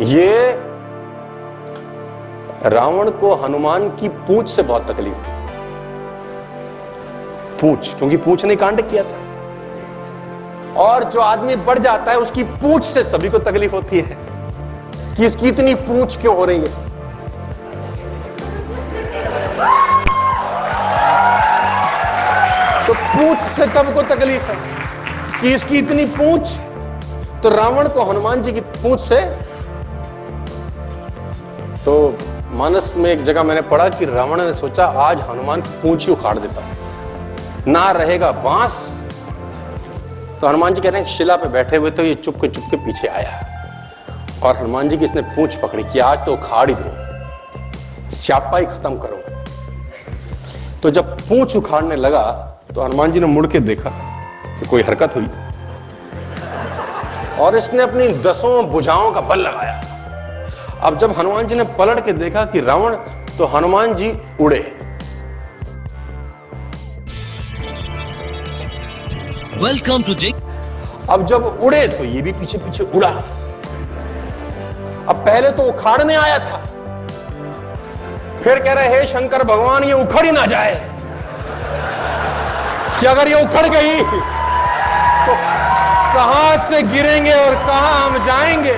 ये रावण को हनुमान की पूंछ से बहुत तकलीफ थी। पूंछ, क्योंकि पूंछ ने कांड किया था। और जो आदमी बढ़ जाता है उसकी पूंछ से सभी को तकलीफ होती है कि इसकी इतनी पूंछ क्यों हो रही है। तो पूंछ से सबको तकलीफ है कि इसकी इतनी पूंछ। तो रावण को हनुमान जी की पूंछ से, तो मानस में एक जगह मैंने पढ़ा कि रावण ने सोचा आज हनुमान की पूंछ ही उखाड़ देता हूं, ना रहेगा बांस। तो हनुमान जी कह रहे हैं शिला पे बैठे हुए तो ये चुपके चुपके पीछे आया और हनुमान जी की इसने पूंछ पकड़ी कि आज तो उखाड़ ही दो, स्यापा ही खत्म करो। तो जब पूंछ उखाड़ने लगा तो हनुमान जी ने मुड़ के देखा कि कोई हरकत हुई और इसने अपनी 10 भुजाओं का बल लगाया। अब जब हनुमान जी ने पलट के देखा कि रावण, तो हनुमान जी उड़े। वेलकम टू जे। अब जब उड़े तो ये भी पीछे पीछे उड़ा। अब पहले तो उखाड़ने आया था, फिर कह रहे हे शंकर भगवान ये उखड़ ही ना जाए कि अगर ये उखड़ गई तो कहां से गिरेंगे और कहां हम जाएंगे।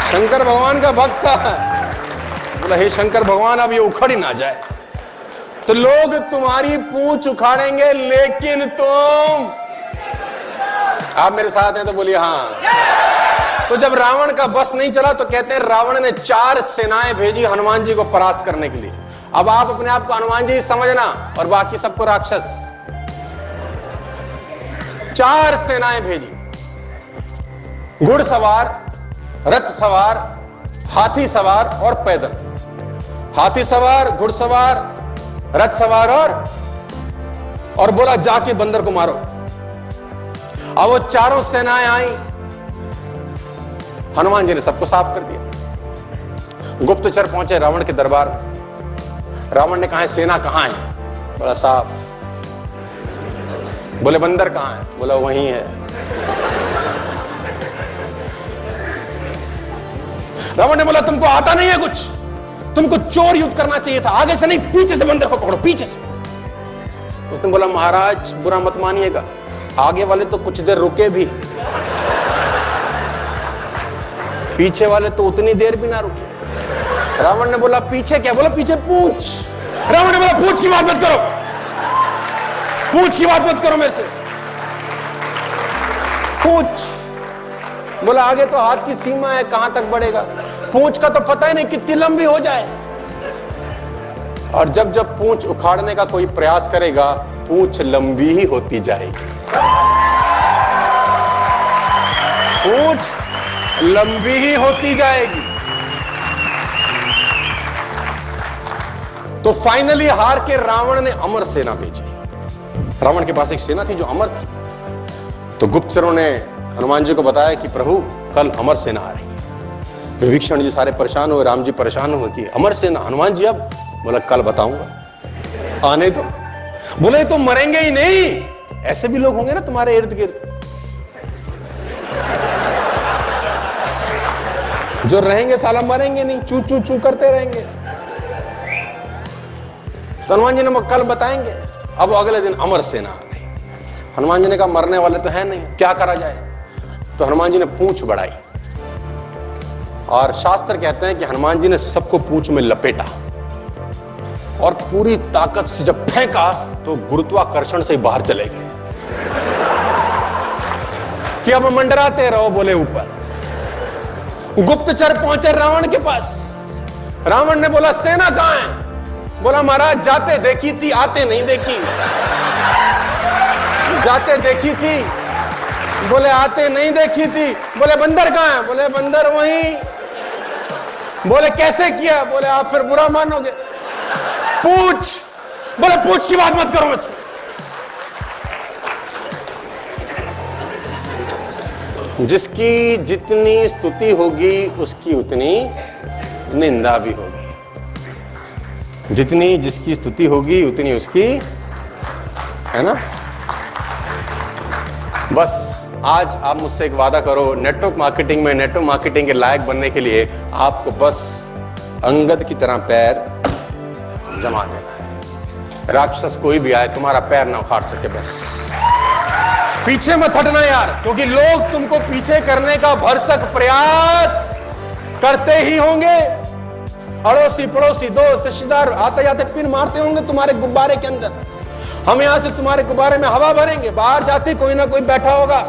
शंकर भगवान का भक्त था, बोला हे शंकर भगवान अब ये उखड़ ही ना जाए। तो लोग तुम्हारी पूंछ उखाड़ेंगे लेकिन तुम, आप मेरे साथ हैं तो बोलिए हाँ। तो जब रावण का बस नहीं चला तो कहते हैं रावण ने 4 सेनाएं भेजी हनुमान जी को परास्त करने के लिए। अब आप अपने आप को हनुमान जी समझना और बाकी सबको राक्षस। 4 सेनाएं भेजी, घुड़सवार, रथ सवार, हाथी सवार और पैदल। हाथी सवार, घुड़सवार, रथ सवार और बोला जाके बंदर को मारो। अब वो चारों सेनाएं आई, हनुमान जी ने सबको साफ कर दिया। गुप्तचर पहुंचे रावण के दरबार में। रावण ने कहा सेना कहां है? बोला साफ। बोले बंदर कहां है? बोला वहीं है। रावण ने बोला तुमको आता नहीं है कुछ, तुमको चोर युद्ध करना चाहिए था, आगे से नहीं पीछे से बंदर को पकड़ो, पीछे से। उसने बोला महाराज बुरा मत मानिएगा, आगे वाले तो कुछ देर रुके भी, पीछे वाले तो उतनी देर भी ना रुके। रावण ने बोला पीछे क्या? बोला पीछे पूंछ। रावण ने बोला पूंछ की बात मत करो, पूंछ की बात मत करो मेरे से, पूंछ। बोला आगे तो हाथ की सीमा है, कहां तक बढ़ेगा, पूंछ का तो पता ही नहीं कितनी लंबी हो जाए। और जब जब पूंछ उखाड़ने का कोई प्रयास करेगा पूंछ लंबी ही होती जाएगी, पूंछ लंबी ही होती जाएगी। तो फाइनली हार के रावण ने अमर सेना भेजी। रावण के पास एक सेना थी जो अमर थी। तो गुप्तचरों ने हनुमान जी को बताया कि प्रभु कल अमर सेना आ रही है। विभीषण जी सारे परेशान हुए, राम जी परेशान हुए कि अमर सेना। हनुमान जी अब बोला कल बताऊंगा, आने दो। बोले तो मरेंगे ही नहीं, ऐसे भी लोग होंगे ना तुम्हारे इर्द गिर्द जो रहेंगे साला मरेंगे नहीं, चू चू चू करते रहेंगे। तो हनुमान जी ने कल बताएंगे। अब अगले दिन अमर सेना आ गई। हनुमान जी ने कहा मरने वाले तो है नहीं, क्या करा जाए। तो हनुमान जी ने पूंछ बढ़ाई और शास्त्र कहते हैं कि हनुमान जी ने सबको पूंछ में लपेटा और पूरी ताकत से जब फेंका तो गुरुत्वाकर्षण से बाहर चले गए कि अब मंडराते रहो, बोले ऊपर। गुप्तचर पहुंचे रावण के पास। रावण ने बोला सेना कहां है? बोला महाराज जाते देखी थी, आते नहीं देखी। जाते देखी थी, बोले आते नहीं देखी थी। बोले बंदर कहां है? बोले बंदर वहीं। बोले कैसे किया? बोले आप फिर बुरा मानोगे। पूछ। बोले पूछ की बात मत करो मुझसे। जिसकी जितनी स्तुति होगी उसकी उतनी निंदा भी होगी। जितनी जिसकी स्तुति होगी उतनी उसकी, है ना। बस आज आप मुझसे एक वादा करो, नेटवर्क मार्केटिंग के लायक बनने के लिए आपको बस अंगद की तरह पैर जमा देना है। राक्षस कोई भी आए तुम्हारा पैर ना उखाड़ सके। बस पीछे मत हटना यार, क्योंकि लोग तुमको पीछे करने का भरसक प्रयास करते ही होंगे। अड़ोसी पड़ोसी दोस्त रिश्तेदार आते जाते पिन मारते होंगे तुम्हारे गुब्बारे के अंदर। हम यहां से तुम्हारे गुब्बारे में हवा भरेंगे, बाहर जाते कोई ना कोई बैठा होगा।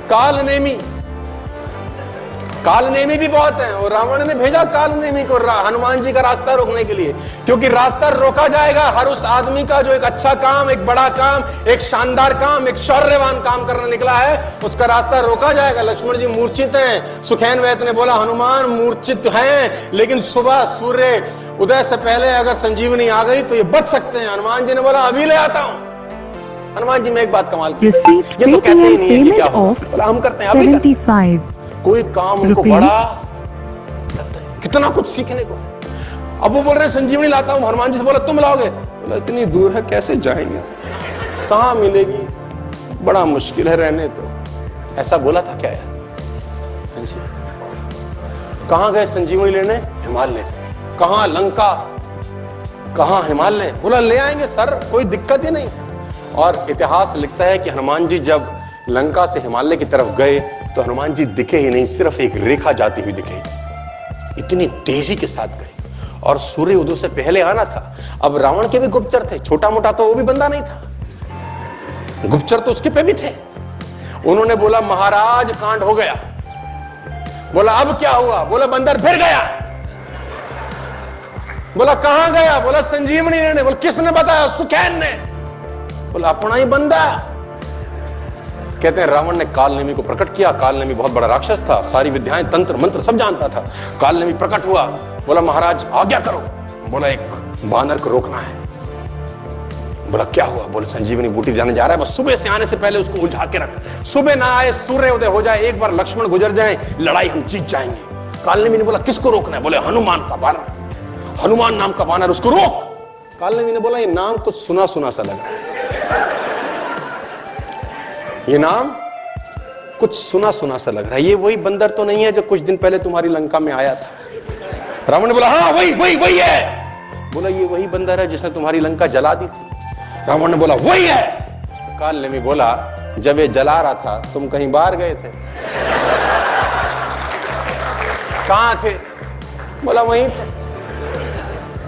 कालनेमी भी बहुत है, और रावण ने भेजा कालनेमी को हनुमान जी का रास्ता रोकने के लिए, क्योंकि रास्ता रोका जाएगा हर उस आदमी का जो एक अच्छा काम, एक बड़ा काम, एक शानदार काम, एक शौर्यवान काम करने निकला है, उसका रास्ता रोका जाएगा। लक्ष्मण जी मूर्छित हैं। सुखैन वैद्य ने बोला हनुमान मूर्छित हैं, लेकिन सुबह सूर्य उदय से पहले अगर संजीवनी आ गई तो ये बच सकते हैं। हनुमान जी ने बोला अभी ले आता हूं। हनुमान जी में एक बात कमाल की, ये तो कहते ही नहीं है कि क्या हो, बोला हम करते हैं, अभी करते हैं। कोई काम उनको बड़ा, कितना कुछ सीखने को। अब वो बोल रहे हैं संजीवनी लाता हूं। हनुमान जी से बोला तुम लाओगे? बोला इतनी दूर है कैसे जाएंगे, कहां मिलेगी, बड़ा मुश्किल है, रहने तो। ऐसा बोला था क्या यार? कहां गए संजीवनी लेने? हिमालय। कहां? लंका। कहां? हिमालय। बोला ले आएंगे सर, कोई दिक्कत ही नहीं। और इतिहास लिखता है कि हनुमान जी जब लंका से हिमालय की तरफ गए तो हनुमान जी दिखे ही नहीं, सिर्फ एक रेखा जाती हुई दिखे। इतनी तेजी के साथ गए, और सूर्य उदय से पहले आना था। अब रावण के भी गुप्तचर थे, छोटा मोटा तो वो भी बंदा नहीं था, गुप्तचर तो उसके पे भी थे। उन्होंने बोला महाराज कांड हो गया। बोला अब क्या हुआ? बोला बंदर फिर गया। बोला कहां गया? बोला संजीवनी लेने। बोला किसने बताया? सुखैन ने। बोला अपना ही बंदा। कहते हैं रावण ने कालनेमी को प्रकट किया। कालनेमी बहुत बड़ा राक्षस था, सारी विद्याएं तंत्र मंत्र सब जानता था। कालनेमी प्रकट हुआ, बोला महाराज आज्ञा करो। बोला एक बानर को रोकना है। बोला क्या हुआ? बोले संजीवनी बूटी जाने जा रहा है, बस सुबह से आने से पहले उसको उलझा के रख। सुबह ना आए, सूर्य उदय हो जाए, एक बार लक्ष्मण गुजर जाए, लड़ाई हम जीत जाएंगे। कालनेमी ने बोला किसको रोकना है? बोले हनुमान का बानर, हनुमान नाम का बानर, उसको रोक। कालनेमी ने बोला ये नाम कुछ सुना सुना सा लग रहा है, ये नाम कुछ सुना सुना सा लग रहा है, ये वही बंदर तो नहीं है जो कुछ दिन पहले तुम्हारी लंका में आया था? रावण ने बोला हाँ वही है। बोला ये वही बंदर है जिसने तुम्हारी लंका जला दी थी? रावण ने बोला वही है। कालनेमी बोला जब ये जला रहा था तुम कहीं बाहर गए थे? कहां थे? बोला वहीं थे।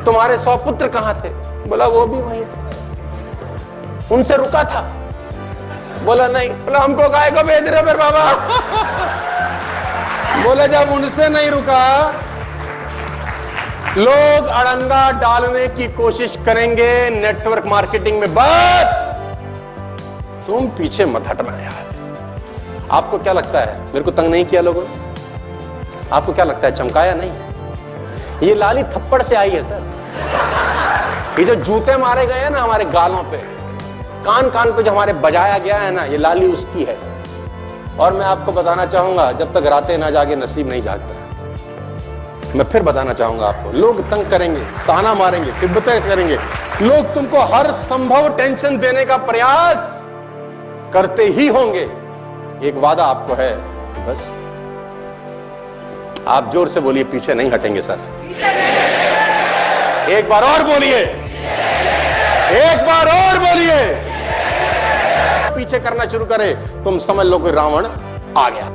तुम्हारे 100 पुत्र कहां थे? बोला वो भी वहीं थे। उनसे रुका था? बोला नहीं। बोला हमको गाय को भेज रहे फिर बाबा? बोला जब उनसे नहीं रुका, लोग अड़ंगा डालने की कोशिश करेंगे नेटवर्क मार्केटिंग में, बस तुम पीछे मत हटना यार। आपको क्या लगता है मेरे को तंग नहीं किया लोगों ने? आपको क्या लगता है चमकाया नहीं? ये लाली थप्पड़ से आई है सर। ये जो जूते मारे गए हैं ना हमारे गालों पे, कान कान पे जो हमारे बजाया गया है ना, ये लाली उसकी है सर। और मैं आपको बताना चाहूंगा जब तक रातें ना जागे नसीब नहीं जागता। मैं फिर बताना चाहूंगा आपको, लोग तंग करेंगे, ताना मारेंगे, फिब्बतें करेंगे, लोग तुमको हर संभव टेंशन देने का प्रयास करते ही होंगे। एक वादा आपको है, बस आप जोर से बोलिए पीछे नहीं हटेंगे सर। एक बार और बोलिए, एक बार और बोलिए। पीछे करना शुरू करे तुम समझ लो कि रावण आ गया।